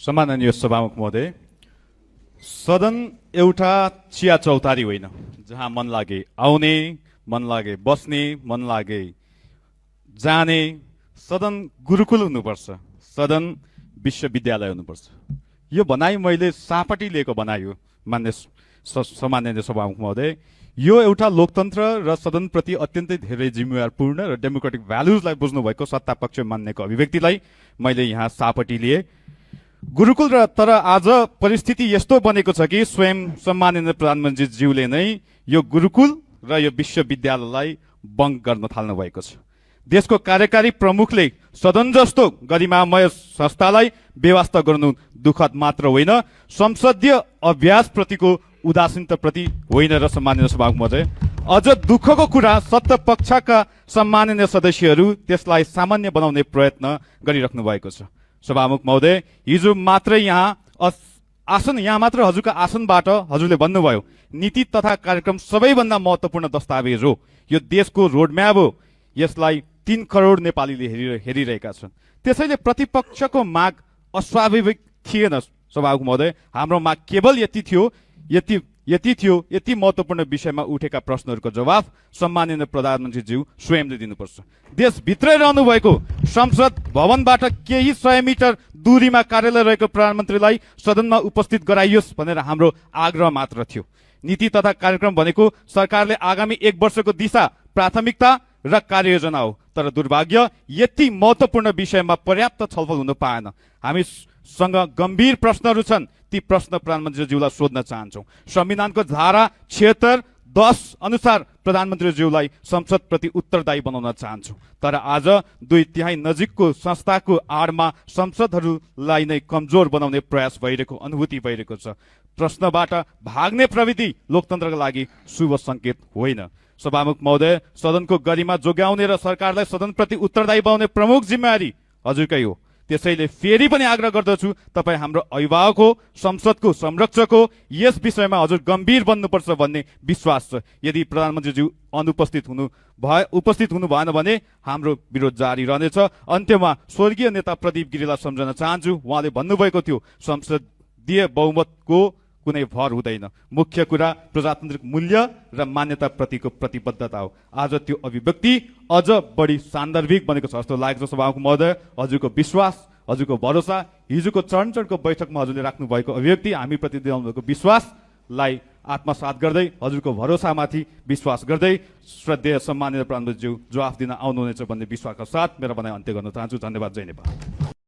सम्माननीय सभामुख महोदय, सदन एउटा चिया चौतारी होइन जहाँ मन लागे आउने, मन लागे बस्ने, मन लागे जाने। सदन गुरुकुल हुनुपर्छ, सदन विश्वविद्यालय हुनुपर्छ। यो भनाइ मैले सापटी लिएको भनाइ हो मान्य सम्माननीय सभामुख महोदय। यो एउटा लोकतन्त्र र सदनप्रति अत्यन्तै धेरै जिम्मेवारपूर्ण र डेमोक्रेटिक भ्यालुजलाई बुझ्नु भएको सत्ता पक्ष मान्नेको अभिव्यक्तिलाई मैले यहाँ सापटी लिए। गुरुकुल र तर आज परिस्थिति यस्तो बनेको छ कि स्वयं सम्माननीय प्रधानमन्त्रीज्यूले नै यो गुरुकुल र यो विश्वविद्यालयलाई बङ्क गर्न थाल्नु भएको छ। देशको कार्यकारी प्रमुखले सदन जस्तो गरिमामय संस्थालाई बेवास्ता गर्नु दुःखद मात्र होइन, संसदीय अभ्यासप्रतिको उदासीनताप्रति होइन र सम्माननीय सभामुख महोदय, अझ दुःखको कुरा सत्ता पक्षका सम्माननीय सदस्यहरू त्यसलाई सामान्य बनाउने प्रयत्न गरिराख्नु भएको छ। सभामुख महोदय, हिजो मात्रै यहाँ मात्र हजुरका आसनबाट हजुरले भन्नुभयो नीति तथा कार्यक्रम सबैभन्दा महत्त्वपूर्ण दस्तावेज हो, यो देशको रोडम्याप हो, यसलाई 3 करोड नेपालीले हेरिरहेका छन्। त्यसैले प्रतिपक्षको माग अस्वाभाविक थिएन सभामुख महोदय। हाम्रो माग केवल यति थियो, यति महत्त्वपूर्ण विषयमा उठेका प्रश्नहरूको जवाफ सम्माननीय प्रधानमन्त्रीज्यू स्वयंले दिनुपर्छ। देशभित्रै रहनु भएको संसद भवनबाट केही 100 मिटर दूरीमा कार्यालय रहेको प्रधानमन्त्रीलाई सदनमा उपस्थित गराइयोस् भनेर हाम्रो आग्रह मात्र थियो। नीति तथा कार्यक्रम भनेको सरकारले आगामी 1 वर्षको दिशा, प्राथमिकता र कार्ययोजना हो। तर दुर्भाग्य यति महत्त्वपूर्ण विषयमा पर्याप्त छलफल हुन पाएन। हामीसँग गम्भीर प्रश्नहरू छन्, ती प्रश्न प्रधानमन्त्रीज्यूलाई सोध्न चाहन्छौँ। संविधानको धारा 76(10) अनुसार प्रधानमन्त्रीज्यूलाई संसदप्रति उत्तरदायी बनाउन चाहन्छौँ। तर आज 2/3 नजिकको संस्थाको आडमा संसदहरूलाई नै कमजोर बनाउने प्रयास भइरहेको अनुभूति भइरहेको छ। प्रश्नबाट भाग्ने प्रविधि लोकतन्त्रका लागि शुभ सङ्केत होइन। सभामुख महोदय, सदनको गरिमा जोगाउने र सरकारलाई सदनप्रति उत्तरदायी बनाउने प्रमुख जिम्मेवारी हजुरकै हो। त्यसैले फेरि पनि आग्रह गर्दछु, तपाईँ हाम्रो अभिभावक हो, संसदको संरक्षक हो, यस विषयमा हजुर गम्भीर बन्नुपर्छ भन्ने विश्वास छ। यदि प्रधानमन्त्रीज्यू उपस्थित हुनु भएन भने हाम्रो विरोध जारी रहनेछ। अन्त्यमा स्वर्गीय नेता प्रदीप गिरीलाई सम्झन चाहन्छु। उहाँले भन्नुभएको थियो संसदीय बहुमतको कुनै भर हुँदैन, मुख्य कुरा प्रजातान्त्रिक मूल्य र मान्यता प्रतिको प्रतिबद्धता हो। आज त्यो अभिव्यक्ति अझ बढी सान्दर्भिक बनेको छ जस्तो लागेको छ सभामुख महोदय। हजुरको विश्वास, हजुरको भरोसा, हिजोको चरणको बैठकमा हजुरले राख्नु भएको अभिव्यक्ति, हामीप्रति दिनु भएको विश्वासलाई आत्मसात गर्दै, हजुरको भरोसामाथि विश्वास गर्दै श्रद्धेय सम्माननीय प्रधानमन्त्रीज्यू जवाफ दिन आउनुहुनेछ भन्ने विश्वासका साथ मेरो भनाइ अन्त्य गर्न चाहन्छु। धन्यवाद। जय नेपाल।